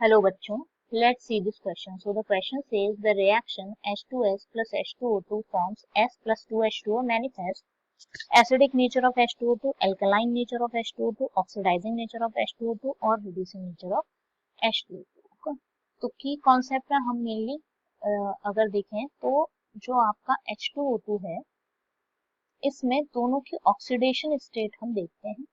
Hello बच्चों, let's see this question. So the question says the reaction H2S plus H2O2 forms S plus 2H2O manifest acidic nature of H2O2, alkaline nature of H2O2, oxidizing nature of H2O2 और reducing nature of H2O2. तो की concept में हम mainly अगर देखें तो जो आपका H2O2 है इसमें दोनों की ऑक्सीडेशन स्टेट हम देखते हैं।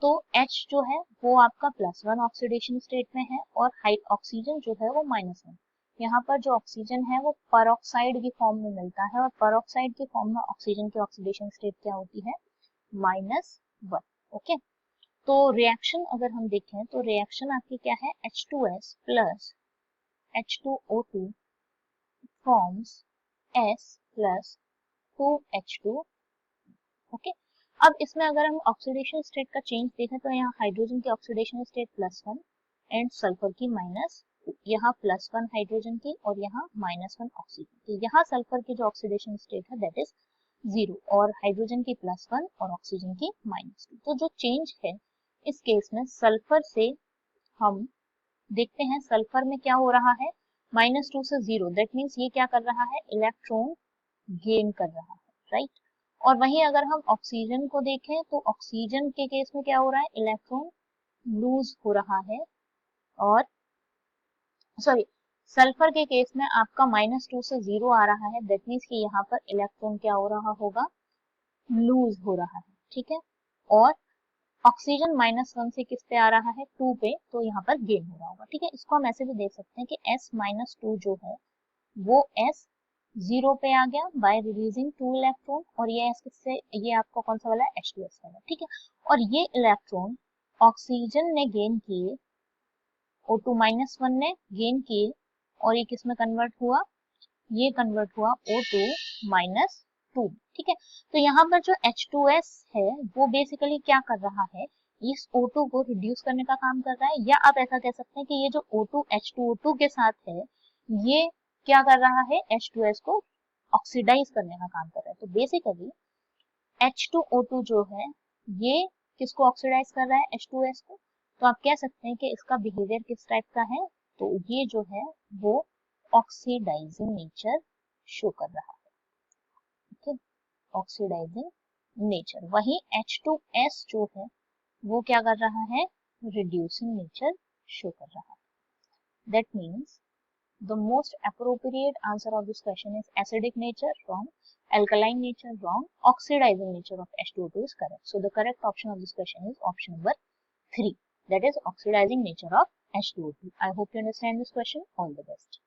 तो H जो है वो आपका +1 ऑक्सीडेशन स्टेट में है और ऑक्सीजन जो है वो -1। यहाँ पर जो ऑक्सीजन है वो परऑक्साइड की फॉर्म में मिलता है और परऑक्साइड की फॉर्म में ऑक्सीजन की ऑक्सीडेशन स्टेट क्या होती है, -1। ओके, तो रिएक्शन अगर हम देखें तो रिएक्शन आपकी क्या है, H2S plus H2O2 forms S plus 2H2। Okay, अब इसमें अगर हम ऑक्सीडेशन स्टेट का चेंज देखें तो यहाँ हाइड्रोजन की ऑक्सीडेशन स्टेट +1 एंड सल्फर की -2, यहाँ +1 हाइड्रोजन की और यहाँ -1 ऑक्सीजन की। यहाँ सल्फर की जो ऑक्सीडेशन स्टेट है दैट इज 0 और हाइड्रोजन की +1 और ऑक्सीजन की -2। तो जो चेंज है इस केस में सल्फर से हम देखते हैं, सल्फर में क्या हो रहा है, -2 से 0, दैट मीन्स ये क्या कर रहा है, इलेक्ट्रॉन गेन कर रहा है, राइट। और वहीं अगर हम ऑक्सीजन को देखें तो ऑक्सीजन के केस में क्या हो रहा है, इलेक्ट्रॉन लूज हो रहा है। और सॉरी, सल्फर के केस में आपका -2 से 0 आ रहा है, दैट मीन्स कि यहाँ पर इलेक्ट्रॉन क्या हो रहा होगा, लूज हो रहा है, ठीक है। और ऑक्सीजन -1 से किस पे आ रहा है, 2 पे, तो यहाँ पर गेन हो रहा होगा, ठीक है। इसको हम ऐसे भी देख सकते हैं कि S-2 जो है वो S 0 पे आ गया बाय रिलीजिंग 2 इलेक्ट्रॉन और ये किससे, ये आपका कौन सा वाला है, H2S वाला, ठीक है। और ये इलेक्ट्रॉन ऑक्सीजन ने गेन किए, O2-1 ने गेन किए और ये किस में कन्वर्ट हुआ, ये कन्वर्ट हुआ O2-2, ठीक है। तो यहाँ पर जो H2S है वो बेसिकली क्या कर रहा है, इस O2 को रिड्यूस करने का काम कर रहा है, या आप ऐसा कह सकते हैं कि ये जो O2 H2O2 के साथ है ये क्या कर रहा है, H2S को ऑक्सीडाइज करने का काम कर रहा है। तो बेसिकली H2O2 जो है ये किसको ऑक्सीडाइज कर रहा है, H2S को। तो आप कह सकते हैं कि इसका बिहेवियर किस टाइप का है, तो ये जो है वो ऑक्सीडाइजिंग नेचर शो कर रहा है, ठीक है, ऑक्सीडाइजिंग नेचर। वहीं H2S जो है वो क्या कर रहा है, रिड्यूसिंग नेचर शो कर रहा है। That means the most appropriate answer of this question is acidic nature wrong, alkaline nature wrong, oxidizing nature of H2O2 is correct. So the correct option of this question is option number 3, that is oxidizing nature of H2O2. I hope you understand this question. All the best.